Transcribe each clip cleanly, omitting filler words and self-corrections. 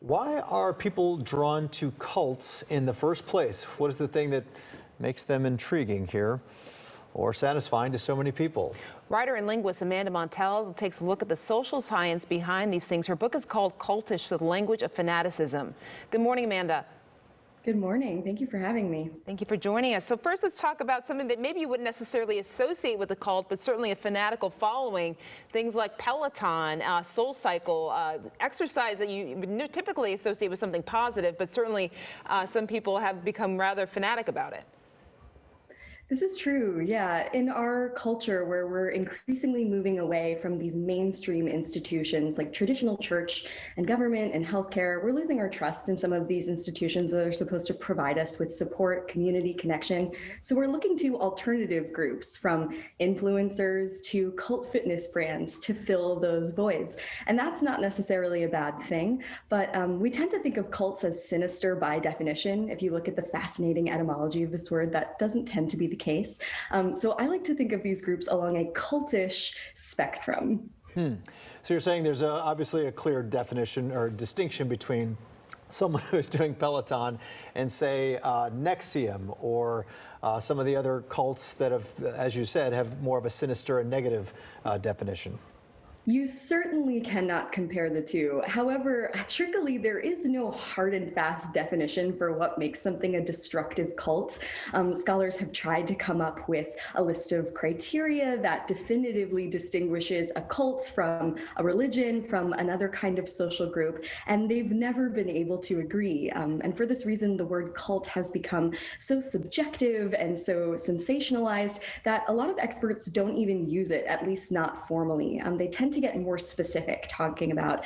Why are people drawn to cults in the first place? What is the thing that makes them intriguing here or satisfying to so many people? Writer and linguist Amanda Montell takes a look at the social science behind these things. Her book is called Cultish, the Language of Fanaticism. Good morning, Amanda. Good morning. Thank you for having me. Thank you for joining us. So first, let's talk about something that maybe you wouldn't necessarily associate with a cult, but certainly a fanatical following. Things like Peloton, Soul Cycle, exercise that you would typically associate with something positive, but certainly some people have become rather fanatic about it. This is true, yeah. In our culture where we're increasingly moving away from these mainstream institutions like traditional church and government and healthcare, we're losing our trust in some of these institutions that are supposed to provide us with support, community connection. So we're looking to alternative groups, from influencers to cult fitness brands, to fill those voids. And that's not necessarily a bad thing, but we tend to think of cults as sinister by definition. If you look at the fascinating etymology of this word, that doesn't tend to be the case. So I like to think of these groups along a cultish spectrum. So you're saying there's obviously a clear definition or distinction between someone who's doing Peloton and, say, Nexium or some of the other cults that have, as you said, have more of a sinister and negative definition. You certainly cannot compare the two. However, trickily, there is no hard and fast definition for what makes something a destructive cult. Scholars have tried to come up with a list of criteria that definitively distinguishes a cult from a religion, from another kind of social group, and they've never been able to agree. And for this reason, the word cult has become so subjective and so sensationalized that a lot of experts don't even use it, at least not formally. They tend to get more specific, talking about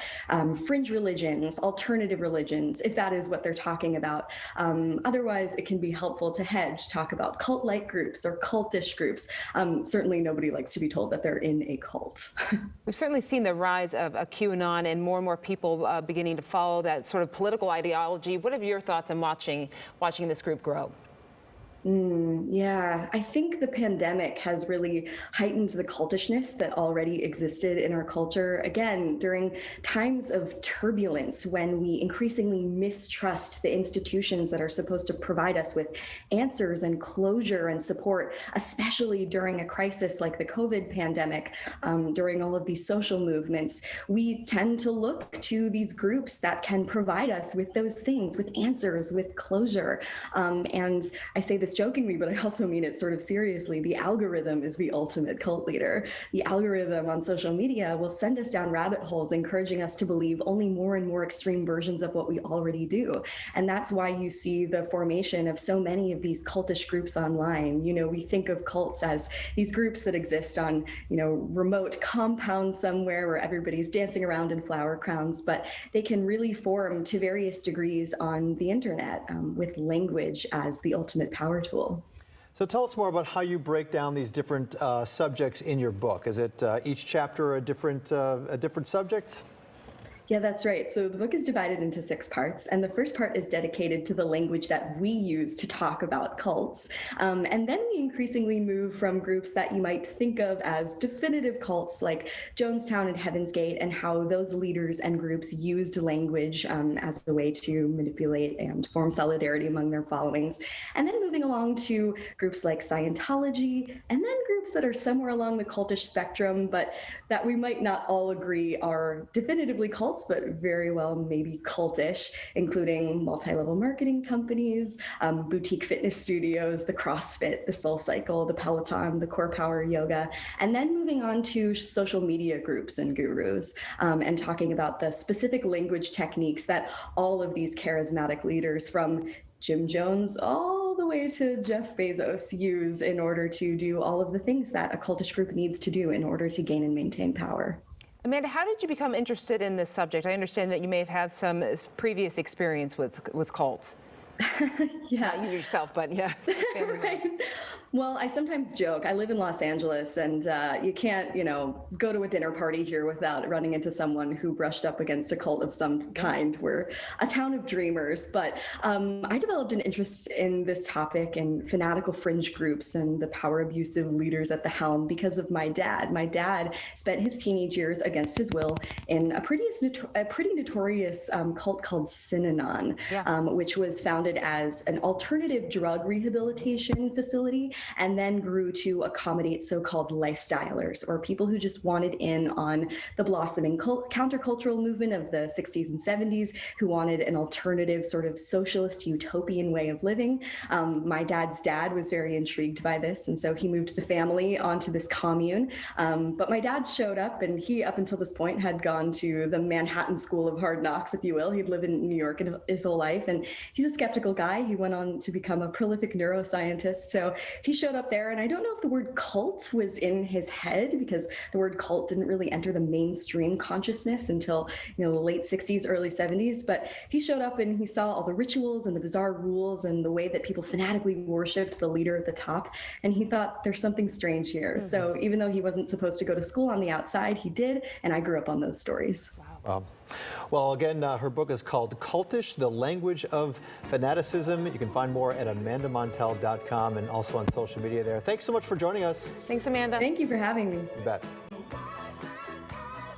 fringe religions, alternative religions, if that is what they're talking about. Otherwise, it can be helpful to hedge, talk about cult-like groups or cultish groups. Certainly nobody likes to be told that they're in a cult. We've certainly seen the rise of QAnon and more people beginning to follow that sort of political ideology. What are your thoughts on watching this group grow? Yeah, I think the pandemic has really heightened the cultishness that already existed in our culture. Again, during times of turbulence, when we increasingly mistrust the institutions that are supposed to provide us with answers and closure and support, especially during a crisis like the COVID pandemic, during all of these social movements, we tend to look to these groups that can provide us with those things, with answers, with closure. And I say this jokingly, but I also mean it sort of seriously. The algorithm is the ultimate cult leader. The algorithm on social media will send us down rabbit holes, encouraging us to believe only more and more extreme versions of what we already do. And that's why you see the formation of so many of these cultish groups online. You know, we think of cults as these groups that exist on, remote compounds somewhere where everybody's dancing around in flower crowns, but they can really form to various degrees on the internet, with language as the ultimate power tool. So tell us more about how you break down these different subjects in your book. Is it each chapter a different subject? Yeah, that's right. So the book is divided into 6 parts, and the first part is dedicated to the language that we use to talk about cults. And then we increasingly move from groups that you might think of as definitive cults like Jonestown and Heaven's Gate, and how those leaders and groups used language as a way to manipulate and form solidarity among their followings. And then moving along to groups like Scientology, and then groups that are somewhere along the cultish spectrum, but that we might not all agree are definitively cults, but very well maybe cultish, including multi-level marketing companies, boutique fitness studios, the CrossFit, the Soul Cycle, the Peloton, the Core Power Yoga, and then moving on to social media groups and gurus, and talking about the specific language techniques that all of these charismatic leaders, from Jim Jones all the way to Jeff Bezos, use in order to do all of the things that a cultish group needs to do in order to gain and maintain power. Amanda, how did you become interested in this subject? I understand that you may have had some previous experience with cults. Yeah. Not you yourself, but yeah. Family member. Right. Well, I sometimes joke. I live in Los Angeles, and you can't, go to a dinner party here without running into someone who brushed up against a cult of some kind. We're a town of dreamers. But I developed an interest in this topic and fanatical fringe groups and the power abusive leaders at the helm because of my dad. My dad spent his teenage years against his will in a pretty notorious cult called QAnon, which was founded as an alternative drug rehabilitation facility and then grew to accommodate so-called lifestylers, or people who just wanted in on the blossoming countercultural movement of the 60s and 70s, who wanted an alternative sort of socialist utopian way of living. My dad's dad was very intrigued by this, and so he moved the family onto this commune. But my dad showed up, and he, up until this point, had gone to the Manhattan School of Hard Knocks, if you will. He'd lived in New York his whole life, and he's a skeptical guy. He went on to become a prolific neuroscientist. So he showed up there, and I don't know if the word cult was in his head, because the word cult didn't really enter the mainstream consciousness until the late 60s, early 70s. But he showed up and he saw all the rituals and the bizarre rules and the way that people fanatically worshipped the leader at the top, and he thought there's something strange here. Mm-hmm. So even though he wasn't supposed to go to school on the outside, he did, and I grew up on those stories. Wow. Well, again, her book is called Cultish, The Language of Fanaticism. You can find more at amandamontel.com and also on social media there. Thanks so much for joining us. Thanks, Amanda. Thank you for having me. You bet.